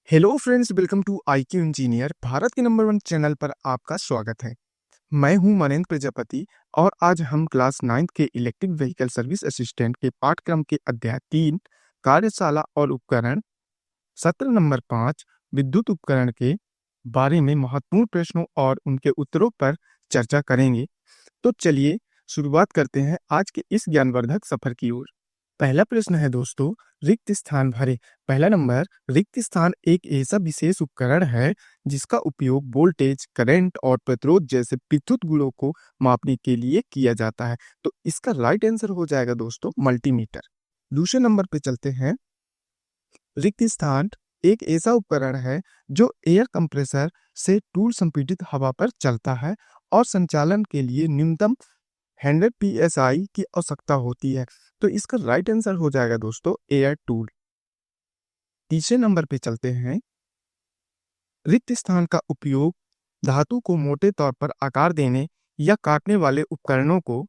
Hello friends, welcome to IQ engineer. Bharat के number 1 channel पर आपका स्वागत है। मैं हूं मनेंद्र प्रजापति और आज हम क्लास 9th के इलेक्ट्रिक व्हीकल सर्विस असिस्टेंट के पाठ्यक्रम के अध्याय 3 कार्यशाला और उपकरण सत्र नंबर 5 विद्युत उपकरण के बारे में महत्वपूर्ण प्रश्नों और उनके उत्तरों पर चर्चा करेंगे। तो चलिए शुरुआत करते हैं आज के इस ज्ञानवर्धक सफर की ओर। पहला प्रश्न है दोस्तों, रिक्त स्थान भरें। पहला नंबर, रिक्त स्थान एक ऐसा विशेष उपकरण है जिसका उपयोग वोल्टेज, करंट और प्रतिरोध जैसे विद्युत गुणों को मापने के लिए किया जाता है। तो इसका राइट आंसर हो जाएगा दोस्तों मल्टीमीटर। दूसरे नंबर पे चलते हैं। रिक्त स्थान एक ऐसा उपकरण है जो एयर कंप्रेसर से टूल संपीड़ित हवा पर चलता है और संचालन के लिए न्यूनतम 100 psi की आवश्यकता होती है। तो इसका राइट आंसर हो जाएगा दोस्तों एयर टूल। तीसरे नंबर पे चलते हैं। रिक्त स्थान का उपयोग धातु को मोटे तौर पर आकार देने या काटने वाले उपकरणों को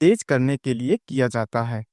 तेज करने के लिए किया जाता है।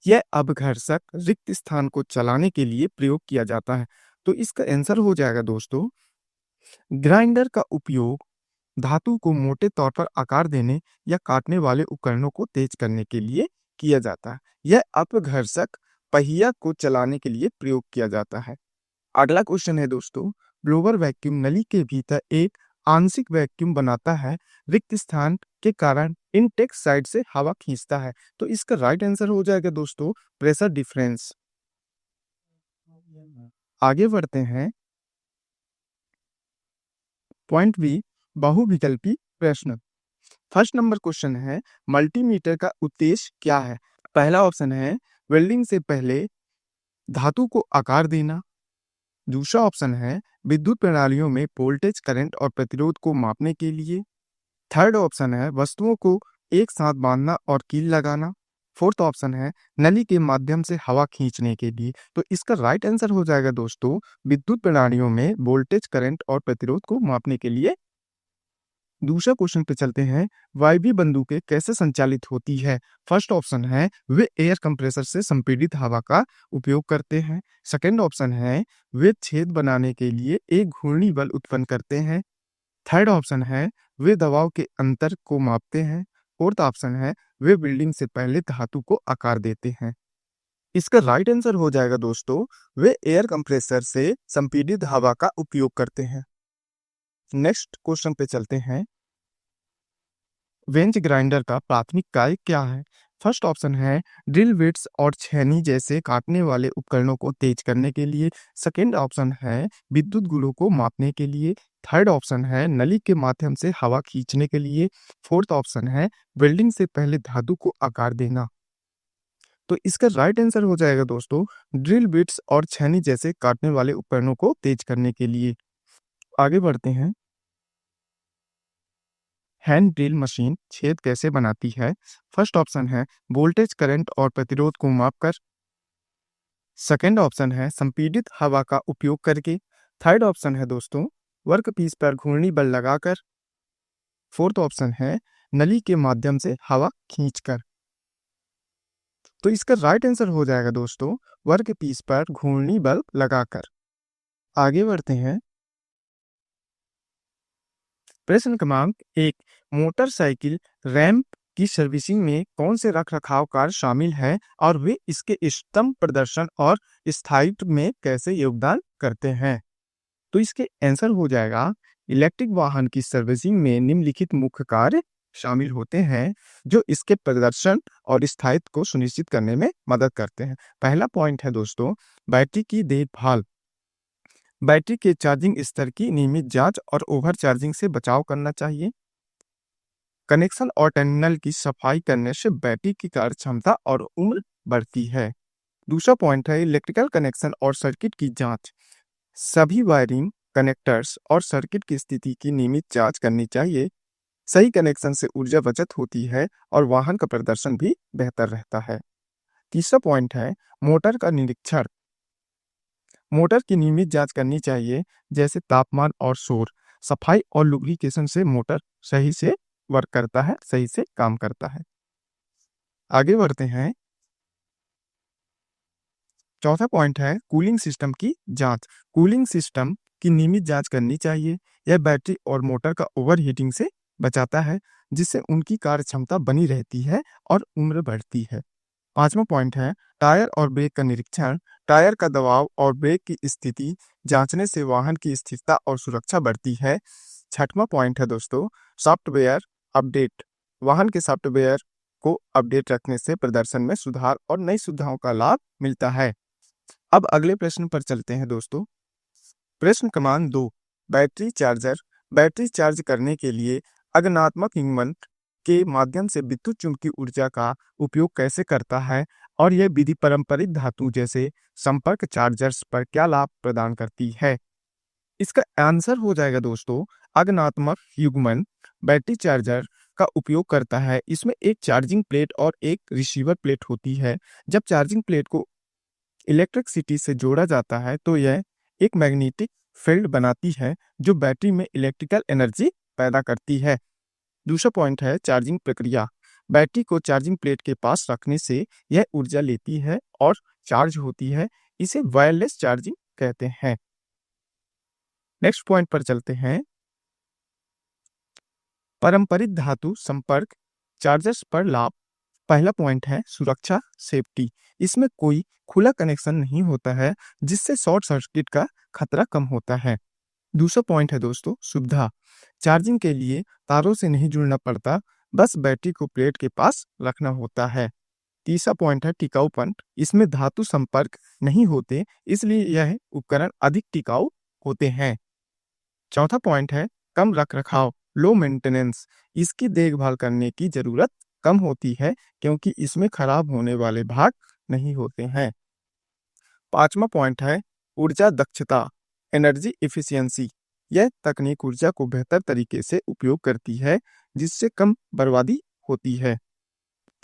यह अपघर्षक रिक्त स्थान को चलाने के लिए प्रयोग किया जाता है। तो इसका आंसर हो जाएगा दोस्तों ग्राइंडर का उपयोग धातु को मोटे तौर पर आकार देने या काटने वाले उपकरणों को तेज करने के लिए किया जाता है। यह अपघर्षक पहिया को चलाने के लिए प्रयोग किया जाता है। अगला क्वेश्चन है दोस्तों, ब्लोअर वैक्यूम नली के भीतर एक आंशिक वैक्यूम बनाता है। रिक्त स्थान के कारण इनटेक साइड से हवा खींचता है। तो इसका राइट आंसर हो जाएगा दोस्तों प्रेशर डिफरेंस। आगे बढ़ते हैं। पॉइंट बी, बहुविकल्पी प्रश्न। फर्स्ट नंबर क्वेश्चन है, मल्टीमीटर का उद्देश्य क्या है? पहला ऑप्शन है वेल्डिंग से पहले धातु को आकार देना। दूसरा ऑप्शन है विद्युत प्रणालियों में वोल्टेज, करंट और प्रतिरोध को मापने के लिए। थर्ड ऑप्शन है वस्तुओं को एक साथ बांधना और कील लगाना। फोर्थ ऑप्शन है नली के माध्यम से हवा खींचने के लिए। तो इसका राइट आंसर हो जाएगा दोस्तों विद्युत प्रणालियों में वोल्टेज, करंट और प्रतिरोध को मापने के लिए। दूसरा क्वेश्चन पे चलते हैं। वायवीय बंदूकें कैसे संचालित होती है? फर्स्ट ऑप्शन है वे एयर कंप्रेसर से संपीड़ित हवा का उपयोग करते हैं। सेकंड ऑप्शन है वे छेद बनाने के लिए एक घूर्णी बल उत्पन्न करते हैं। थर्ड ऑप्शन है वे दबाव के अंतर को मापते हैं। फोर्थ ऑप्शन है वे बिल्डिंग से पहले धातु को आकार देते हैं। इसका राइट आंसर हो जाएगा दोस्तों वे एयर कंप्रेसर से संपीड़ित हवा का उपयोग करते हैं। नेक्स्ट क्वेश्चन पे चलते हैं। वेंच ग्राइंडर का प्राथमिक कार्य क्या है? फर्स्ट ऑप्शन है ड्रिल बिट्स और छेनी जैसे काटने वाले उपकरणों को तेज करने के लिए। सेकेंड ऑप्शन है विद्युत गुणों को मापने के लिए। थर्ड ऑप्शन है नली के माध्यम से हवा खींचने के लिए। फोर्थ ऑप्शन है वेल्डिंग से पहले धातु को आकार देना। तो इसका राइट आंसर हो जाएगा दोस्तों ड्रिल बिट्स और छेनी जैसे काटने वाले उपकरणों को तेज करने के लिए। आगे बढ़ते हैं। हैंड ड्रिल मशीन छेद कैसे बनाती है? फर्स्ट ऑप्शन है वोल्टेज, करंट और प्रतिरोध को मापकर। सेकेंड ऑप्शन है संपीड़ित हवा का उपयोग करके। थर्ड ऑप्शन है दोस्तों वर्कपीस पर घूर्णी बल लगाकर। फोर्थ ऑप्शन है नली के माध्यम से हवा खींचकर। तो इसका राइट आंसर हो जाएगा दोस्तों वर्कपीस पर घूर्णी बल लगाकर। आगे बढ़ते हैं। प्रश्न क्रमांक 1, मोटरसाइकिल रैंप की सर्विसिंग में कौन से रखरखाव कार्य शामिल हैं और वे इसके इष्टतम प्रदर्शन और स्थायित्व में कैसे योगदान करते हैं? तो इसके आंसर हो जाएगा इलेक्ट्रिक वाहन की सर्विसिंग में निम्नलिखित मुख्य कार्य शामिल होते हैं जो इसके प्रदर्शन और स्थायित्व को सुनिश्चित करने में मदद करते हैं। पहला पॉइंट है दोस्तों बैटरी की देखभाल। बैटरी के चार्जिंग स्तर की नियमित जांच और ओवर चार्जिंग से बचाव करना चाहिए। कनेक्शन और टर्मिनल की सफाई करने से बैटरी की कार्य क्षमता और उम्र बढ़ती है। दूसरा पॉइंट है इलेक्ट्रिकल कनेक्शन और सर्किट की जांच। सभी वायरिंग, कनेक्टर्स और सर्किट की स्थिति की नियमित जांच करनी चाहिए। सही कनेक्शन से ऊर्जा बचत होती है और वाहन का प्रदर्शन भी बेहतर रहता है। तीसरा पॉइंट है मोटर का निरीक्षण। मोटर की नियमित जांच करनी चाहिए जैसे तापमान और शोर। सफाई और लुब्रिकेशन से मोटर सही से वर्क करता है, सही से काम करता है। आगे बढ़ते हैं। चौथा पॉइंट है कूलिंग सिस्टम की जांच। कूलिंग सिस्टम की नियमित जांच करनी चाहिए। यह बैटरी और मोटर का ओवरहीटिंग से बचाता है, जिससे उनकी कार्य क्षमता बनी रहती है और उम्र बढ़ती है। पांचवा पॉइंट है टायर और ब्रेक का निरीक्षण। टायर का दबाव और ब्रेक की स्थिति जांचने से वाहन की स्थिरता और सुरक्षा बढ़ती है। छठवां पॉइंट है दोस्तों सॉफ्टवेयर अपडेट। वाहन के सॉफ्टवेयर को अपडेट रखने से प्रदर्शन में सुधार और नई सुविधाओं का लाभ मिलता है। अब अगले प्रश्न पर चलते हैं दोस्तों। प्रश्न क्रमांक 2, बैटरी चार्जर। बैटरी चार्ज करने के लिए अगनात्मक इंधन के माध्यम से विद्युत चुम्बकीय ऊर्जा का उपयोग कैसे करता है और यह विधि पारंपरिक धातु जैसे संपर्क चार्जर्स पर क्या लाभ प्रदान करती है? इसका आंसर हो जाएगा दोस्तों अगनात्मक युग्मन बैटरी चार्जर का उपयोग करता है। इसमें एक चार्जिंग प्लेट और एक रिसीवर प्लेट होती है। जब चार्जिंग प्लेट को इलेक्ट्रिसिटी से जोड़ा जाता है तो यह एक मैग्नेटिक फील्ड बनाती है जो बैटरी में इलेक्ट्रिकल एनर्जी पैदा करती है। दूसरा पॉइंट है चार्जिंग प्रक्रिया। बैटरी को चार्जिंग प्लेट के पास रखने से यह ऊर्जा लेती है और चार्ज होती है। इसे वायरलेस चार्जिंग कहते हैं। नेक्स्ट पॉइंट पर चलते हैं। पारंपरिक धातु संपर्क चार्जर्स पर लाभ। पहला पॉइंट है सुरक्षा सेफ्टी। इसमें कोई खुला कनेक्शन नहीं होता है, जिससे शॉर्ट सर्किट का खतरा कम होता है। दूसरा पॉइंट है दोस्तों सुविधा। चार्जिंग के लिए तारों से नहीं जुड़ना पड़ता, बस बैटरी को प्लेट के पास रखना होता है। तीसरा पॉइंट है टिकाऊपन। इसमें धातु संपर्क नहीं होते, इसलिए यह उपकरण अधिक टिकाऊ होते हैं। चौथा पॉइंट है कम रखरखाव, लो मेंटेनेंस। इसकी देखभाल करने की जरूरत कम होती है क्योंकि इसमें खराब होने वाले भाग नहीं होते हैं। पांचवा पॉइंट है ऊर्जा दक्षता, एनर्जी इफिशियंसी। यह तकनीक ऊर्जा को बेहतर तरीके से उपयोग करती है, जिससे कम बर्बादी होती है।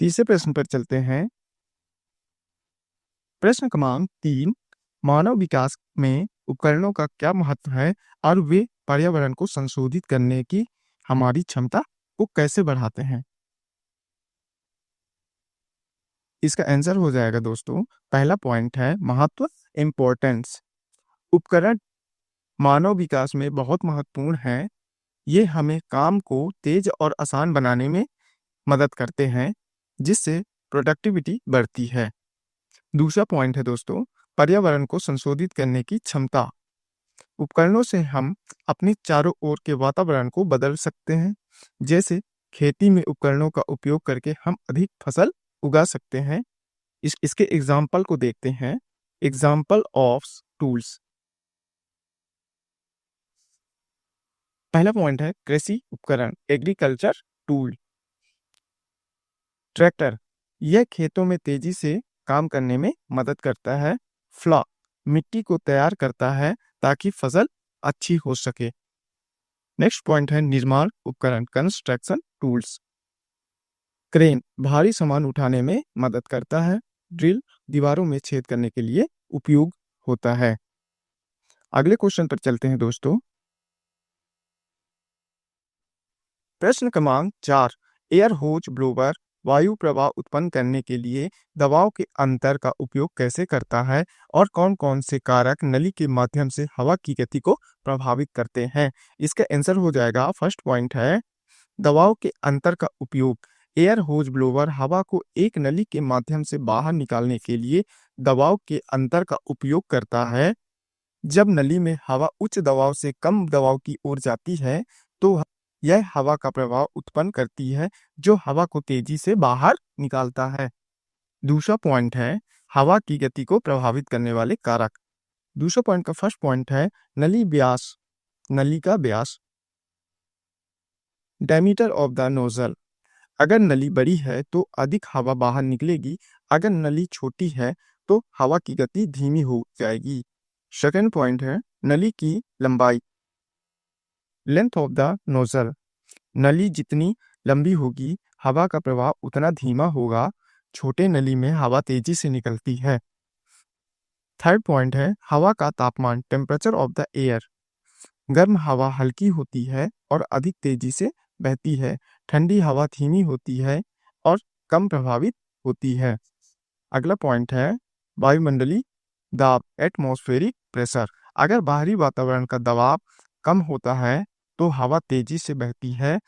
तीसरे प्रश्न पर चलते हैं। प्रश्न क्रमांक 3, मानव विकास में उपकरणों का क्या महत्व है और वे पर्यावरण को संशोधित करने की हमारी क्षमता को कैसे बढ़ाते हैं? इसका आंसर हो जाएगा दोस्तों पहला पॉइंट है महत्व इम्पोर्टेंस। उपकरण मानव विकास में बहुत महत्वपूर्ण है। ये हमें काम को तेज और आसान बनाने में मदद करते हैं, जिससे प्रोडक्टिविटी बढ़ती है। दूसरा पॉइंट है दोस्तों पर्यावरण को संशोधित करने की क्षमता। उपकरणों से हम अपने चारों ओर के वातावरण को बदल सकते हैं। जैसे खेती में उपकरणों का उपयोग करके हम अधिक फसल उगा सकते हैं। इसके एग्जाम्पल को देखते हैं। Example of tools. पहला पॉइंट है कृषि उपकरण एग्रीकल्चर टूल। ट्रैक्टर यह खेतों में तेजी से काम करने में मदद करता है। फ्लॉ मिट्टी को तैयार करता है ताकि फसल अच्छी हो सके। नेक्स्ट पॉइंट है निर्माण उपकरण कंस्ट्रक्शन टूल्स। क्रेन भारी सामान उठाने में मदद करता है। ड्रिल दीवारों में छेद करने के लिए उपयोग होता है। अगले क्वेश्चन पर चलते हैं दोस्तों। प्रश्न क्रमांक 4, एयर होज ब्लोवर वायु प्रवाह उत्पन्न करने के लिए दबाव के अंतर का उपयोग कैसे करता है और कौन कौन से कारक नली के माध्यम से हवा की गति को प्रभावित करते हैं? इसका आंसर हो जाएगा फर्स्ट पॉइंट है दबाव के अंतर का उपयोग। एयर होज ब्लोवर हवा को एक नली के माध्यम से बाहर निकालने के लिए दबाव के अंतर का उपयोग करता है। जब नली में हवा उच्च दबाव से कम दबाव की ओर जाती है तो यह हवा का प्रवाह उत्पन्न करती है, जो हवा को तेजी से बाहर निकालता है। दूसरा पॉइंट है हवा की गति को प्रभावित करने वाले कारक। दूसरा पॉइंट का फर्स्ट पॉइंट है नली व्यास। नली का व्यास डायमीटर ऑफ द नोजल। अगर नली बड़ी है तो अधिक हवा बाहर निकलेगी। अगर नली छोटी है तो हवा की गति धीमी हो जाएगी। सेकेंड पॉइंट है नली की लंबाई लेंथ ऑफ द नोजल। नली जितनी लंबी होगी हवा का प्रवाह उतना धीमा होगा। छोटे नली में हवा तेजी से निकलती है। थर्ड पॉइंट है हवा का तापमान टेम्परेचर ऑफ द एयर। गर्म हवा हल्की होती है और अधिक तेजी से बहती है। ठंडी हवा धीमी होती है और कम प्रभावित होती है। अगला पॉइंट है वायुमंडलीय दाब एटमॉस्फेरिक प्रेशर। अगर बाहरी वातावरण का दबाव कम होता है तो हवा तेजी से बहती है,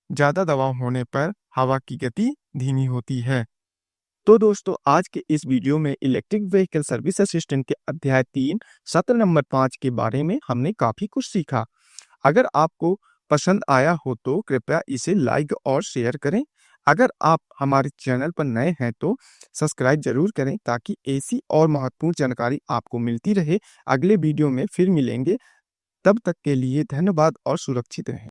ज़्यादा दबाव होने पर हवा की गति धीमी होती है। तो दोस्तों, आज के इस वीडियो में इलेक्ट्रिक व्हीकल सर्विस असिस्टेंट के अध्याय 3 सत्र नंबर 5 के बारे में हमने काफ़ी कुछ सीखा। अगर आपको पसंद आया हो तो कृपया इसे लाइक और शेयर करें। अगर आप हमारे चैनल पर नए हैं तो सब्सक्राइब जरूर करें ताकि ऐसी और महत्वपूर्ण जानकारी आपको मिलती रहे। अगले वीडियो में फिर मिलेंगे, तब तक के लिए धन्यवाद और सुरक्षित रहें।